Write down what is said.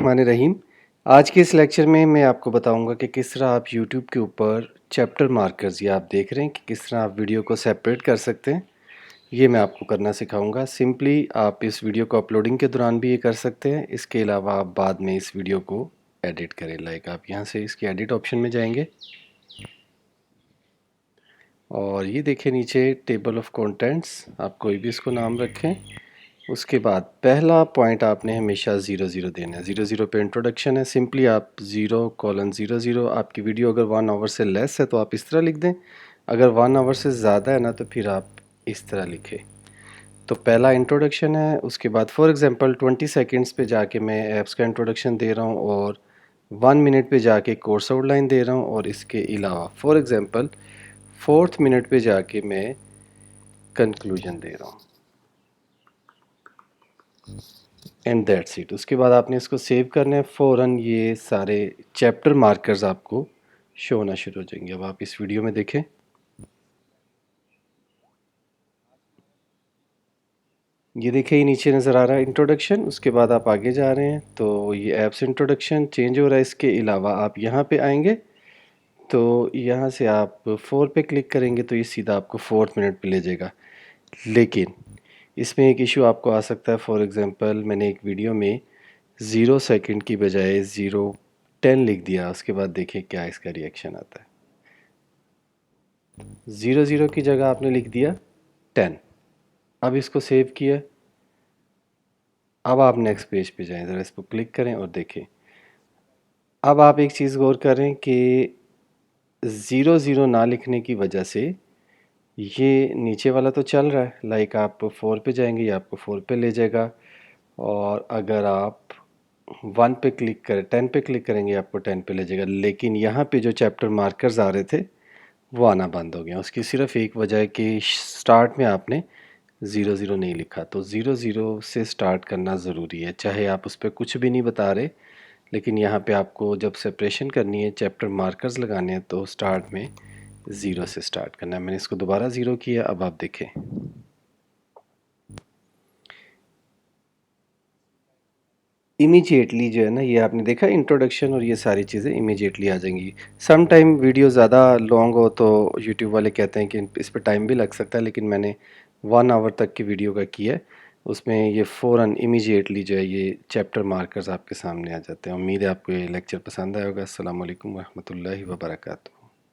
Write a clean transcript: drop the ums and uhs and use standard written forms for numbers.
रहीम। आज के इस लेक्चर में मैं आपको बताऊंगा कि किस तरह आप YouTube के ऊपर चैप्टर मार्कर्स, ये आप देख रहे हैं कि किस तरह आप वीडियो को सेपरेट कर सकते हैं। ये मैं आपको करना सिखाऊंगा। सिंपली आप इस वीडियो को अपलोडिंग के दौरान भी ये कर सकते हैं। इसके अलावा आप बाद में इस वीडियो को एडिट करें। लाइक आप यहाँ से इसके एडिट ऑप्शन में जाएंगे और ये देखें नीचे टेबल ऑफ कंटेंट्स, आप कोई भी इसको नाम रखें। उसके बाद पहला पॉइंट आपने हमेशा 0 0 देना है। 0 0 पे इंट्रोडक्शन है। सिंपली आप 0:00। आपकी वीडियो अगर 1 आवर से लेस है तो आप इस तरह लिख दें। अगर 1 आवर से ज़्यादा है ना तो फिर आप इस तरह लिखें। तो पहला इंट्रोडक्शन है। उसके बाद फॉर एग्ज़ाम्पल 20 सेकंड्स पे जाके मैं ऐप्स का इंट्रोडक्शन दे रहा हूँ और 1 मिनट पे जाके कोर्स आउटलाइन दे रहा हूँ और इसके अलावा फॉर एग्ज़ाम्पल 4th मिनट पे जाके मैं कंक्लूजन दे रहा हूँ। And that's it. उसके बाद आपने इसको सेव करना है। फ़ौरन ये सारे चैप्टर मार्कर्स आपको शो होना शुरू हो जाएंगे। अब आप इस वीडियो में देखें। ये देखिए, ये नीचे नज़र आ रहा है इंट्रोडक्शन। उसके बाद आप आगे जा रहे हैं तो ये ऐप्स इंट्रोडक्शन चेंज हो रहा है। इसके अलावा आप यहाँ पे आएंगे तो यहाँ से आप 4 पे क्लिक करेंगे तो ये सीधा आपको 4th मिनट पे ले जाएगा। लेकिन इसमें एक इशू आपको आ सकता है। फॉर एग्ज़ाम्पल मैंने एक वीडियो में 0 सेकंड की बजाय 0:10 लिख दिया। उसके बाद देखिए क्या इसका रिएक्शन आता है। 0 0 की जगह आपने लिख दिया 10। अब इसको सेव किया। अब आप नेक्स्ट पेज पे जाएं, ज़रा इस पर क्लिक करें और देखें। अब आप एक चीज़ गौर करें कि 0 0 ना लिखने की वजह से ये नीचे वाला तो चल रहा है। लाइक आप 4 पे जाएंगे, ये आपको 4 पे ले जाएगा। और अगर आप 1 पे क्लिक करें, 10 पे क्लिक करेंगे, आपको 10 पे ले जाएगा। लेकिन यहाँ पे जो चैप्टर मार्कर्स आ रहे थे वो आना बंद हो गया। उसकी सिर्फ एक वजह है कि स्टार्ट में आपने 0 0 नहीं लिखा। तो 0 0 से स्टार्ट करना ज़रूरी है। चाहे आप उस पर कुछ भी नहीं बता रहे, लेकिन यहाँ पे आपको जब सेपरेशन करनी है, चैप्टर मार्कर्स लगाने हैं, तो स्टार्ट में 0 से स्टार्ट करना है। मैंने इसको दोबारा 0 किया। अब आप देखें, इमीडिएटली जो है ना, ये आपने देखा इंट्रोडक्शन और ये सारी चीज़ें इमीडिएटली आ जाएंगी। सम टाइम वीडियो ज़्यादा लॉन्ग हो तो यूट्यूब वाले कहते हैं कि इस पर टाइम भी लग सकता है, लेकिन मैंने 1 आवर तक की वीडियो का किया है। उसमें ये फ़ौरन इमीडिएटली जो है ये चैप्टर मार्कर्स आपके सामने आ जाते हैं। उम्मीद है आपको ये लेक्चर पसंद आया होगा। अस्सलाम वालेकुम रहमतुल्लाहि व बरकातहू।